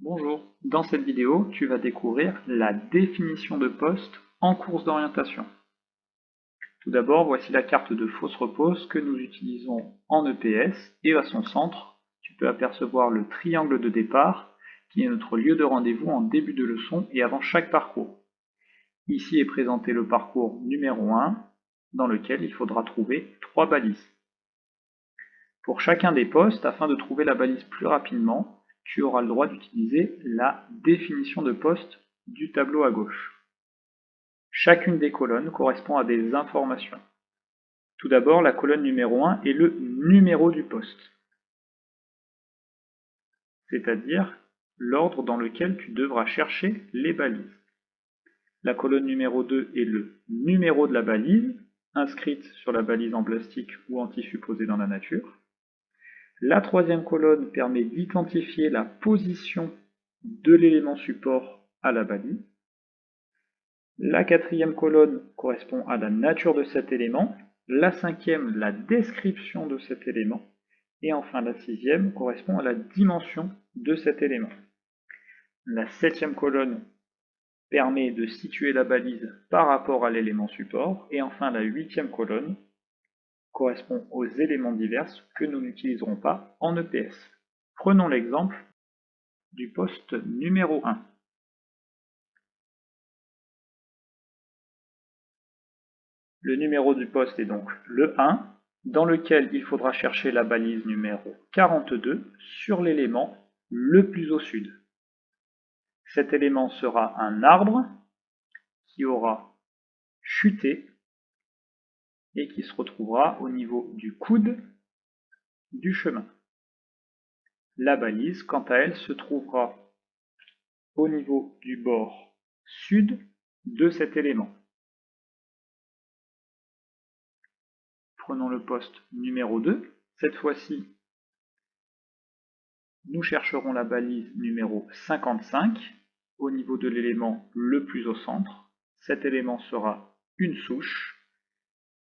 Bonjour, dans cette vidéo, tu vas découvrir la définition de poste en course d'orientation. Tout d'abord, voici la carte de fausse repose que nous utilisons en EPS et à son centre, tu peux apercevoir le triangle de départ qui est notre lieu de rendez-vous en début de leçon et avant chaque parcours. Ici est présenté le parcours numéro 1 dans lequel il faudra trouver 3 balises. Pour chacun des postes, afin de trouver la balise plus rapidement, tu auras le droit d'utiliser la définition de poste du tableau à gauche. Chacune des colonnes correspond à des informations. Tout d'abord, la colonne numéro 1 est le numéro du poste, c'est-à-dire l'ordre dans lequel tu devras chercher les balises. La colonne numéro 2 est le numéro de la balise, inscrite sur la balise en plastique ou en tissu posé dans la nature. La troisième colonne permet d'identifier la position de l'élément support à la balise. La quatrième colonne correspond à la nature de cet élément. La cinquième, la description de cet élément. Et enfin, la sixième correspond à la dimension de cet élément. La septième colonne permet de situer la balise par rapport à l'élément support. Et enfin, la huitième colonne correspond aux éléments divers que nous n'utiliserons pas en EPS. Prenons l'exemple du poste numéro 1. Le numéro du poste est donc le 1, dans lequel il faudra chercher la balise numéro 42 sur l'élément le plus au sud. Cet élément sera un arbre qui aura chuté et qui se retrouvera au niveau du coude du chemin. La balise, quant à elle, se trouvera au niveau du bord sud de cet élément. Prenons le poste numéro 2. Cette fois-ci, nous chercherons la balise numéro 55 au niveau de l'élément le plus au centre. Cet élément sera une souche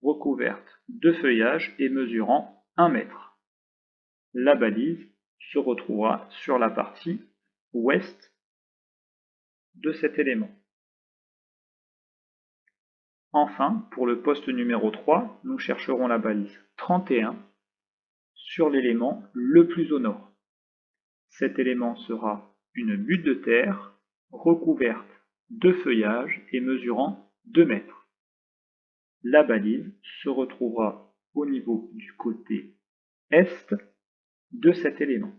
recouverte de feuillage et mesurant 1 mètre. La balise se retrouvera sur la partie ouest de cet élément. Enfin, pour le poste numéro 3, nous chercherons la balise 31 sur l'élément le plus au nord. Cet élément sera une butte de terre recouverte de feuillage et mesurant 2 mètres. La balise se retrouvera au niveau du côté est de cet élément.